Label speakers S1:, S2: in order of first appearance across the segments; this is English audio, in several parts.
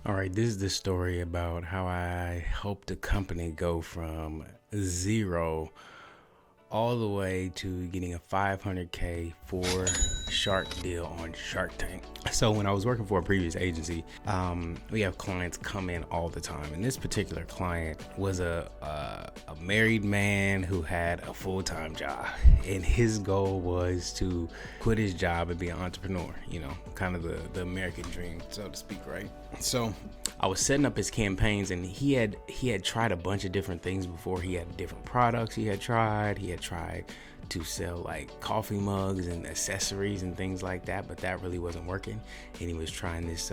S1: All right, this is the story about how I helped a company go from zero all the way to getting a 500K for Shark deal on Shark Tank. So when I was working for a previous agency, we have clients come in all the time, and this particular client was a married man who had a full-time job, and his goal was to quit his job and be an entrepreneur. You know, kind of the American dream, so to speak, right? So I was setting up his campaigns, and he had tried a bunch of different things before. He had different products he had tried to sell like coffee mugs and accessories and things like that, but that really wasn't working. And he was trying this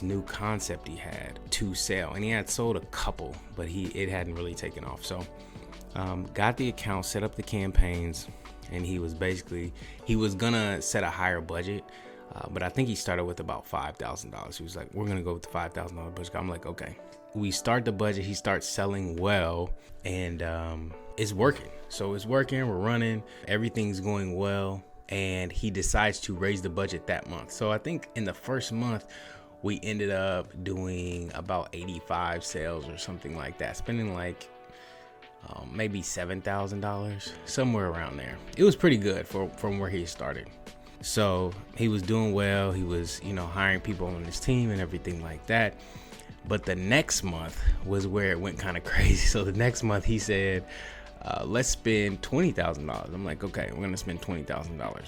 S1: new concept he had to sell, and he had sold a couple, but it hadn't really taken off. So got the account, set up the campaigns, and he was gonna set a higher budget. But I think he started with about $5,000. He was like, we're going to go with the $5,000 budget. I'm like, okay. We start the budget. He starts selling well, and it's working. So it's working. We're running. Everything's going well. And he decides to raise the budget that month. So I think in the first month, we ended up doing about 85 sales or something like that, spending like maybe $7,000, somewhere around there. It was pretty good from where he started. So he was doing well. He was, hiring people on his team and everything like that. But the next month was where it went kind of crazy. So the next month he said, let's spend $20,000. I'm like, okay, we're going to spend $20,000.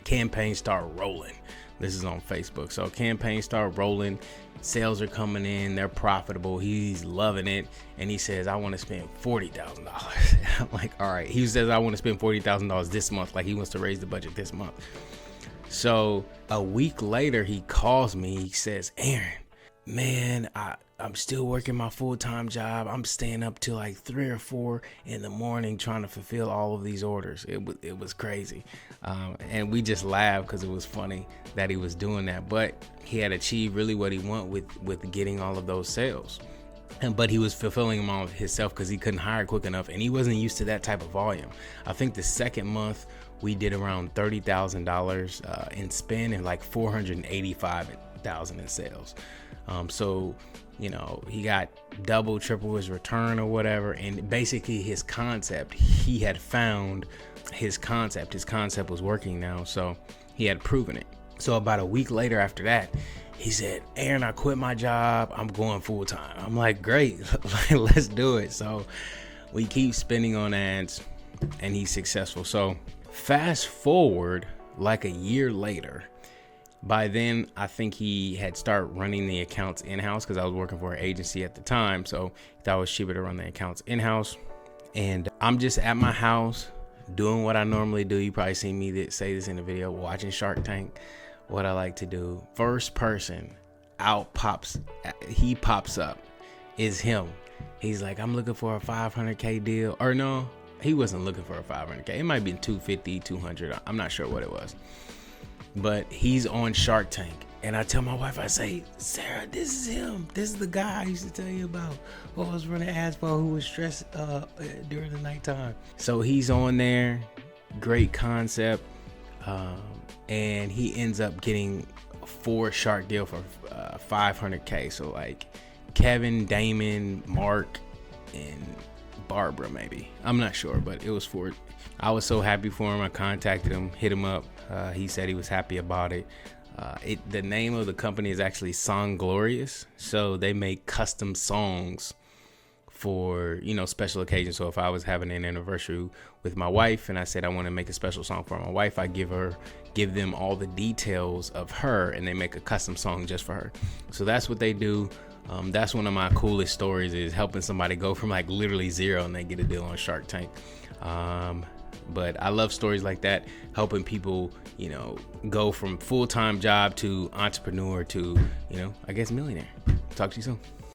S1: Campaigns start rolling. This is on Facebook. So campaigns start rolling. Sales are coming in. They're profitable. He's loving it. And he says, I want to spend $40,000. I'm like, all right. He says, I want to spend $40,000 this month. Like he wants to raise the budget this month. So a week later, he calls me. He says, Aaron, man, I'm still working my full-time job. I'm staying up till like 3 or 4 in the morning trying to fulfill all of these orders. It was crazy. And we just laughed because it was funny that he was doing that. But he had achieved really what he wanted with getting all of those sales. But he was fulfilling them all himself because he couldn't hire quick enough, and he wasn't used to that type of volume. I think the second month we did around $30,000 in spend and like $485,000 in sales. So he got double, triple his return or whatever. And basically his concept, he had found his concept. His concept was working now, so he had proven it. So about a week later after that, he said, Aaron, I quit my job. I'm going full time. I'm like, great, let's do it. So we keep spending on ads, and he's successful. So fast forward like a year later. By then, I think he had started running the accounts in-house because I was working for an agency at the time. So he thought it was cheaper to run the accounts in-house. And I'm just at my house doing what I normally do. You probably seen me say this in the video, watching Shark Tank. What I like to do, first person he pops up is him. He's like, I'm looking for a 500K deal. Or no, he wasn't looking for a 500K. It might be 250, 200. I'm not sure what it was. But he's on Shark Tank. And I tell my wife, I say, Sarah, this is him. This is the guy I used to tell you about who I was running ads for, who was stressed during the nighttime. So he's on there. Great concept. And he ends up getting 4 Shark deal for 500K. So like Kevin, Damon, Mark, and Barbara, maybe. I'm not sure, but it was 4. I was so happy for him. I contacted him, hit him up. He said he was happy about it. The name of the company is actually Song Glorious. So they make custom songs for special occasions. So if I was having an anniversary with my wife and I said I want to make a special song for my wife, I give them all the details of her, and they make a custom song just for her. So that's what they do. That's one of my coolest stories, is helping somebody go from like literally zero and they get a deal on Shark Tank. But I love stories like that, helping people go from full-time job to entrepreneur to millionaire. Talk to you soon.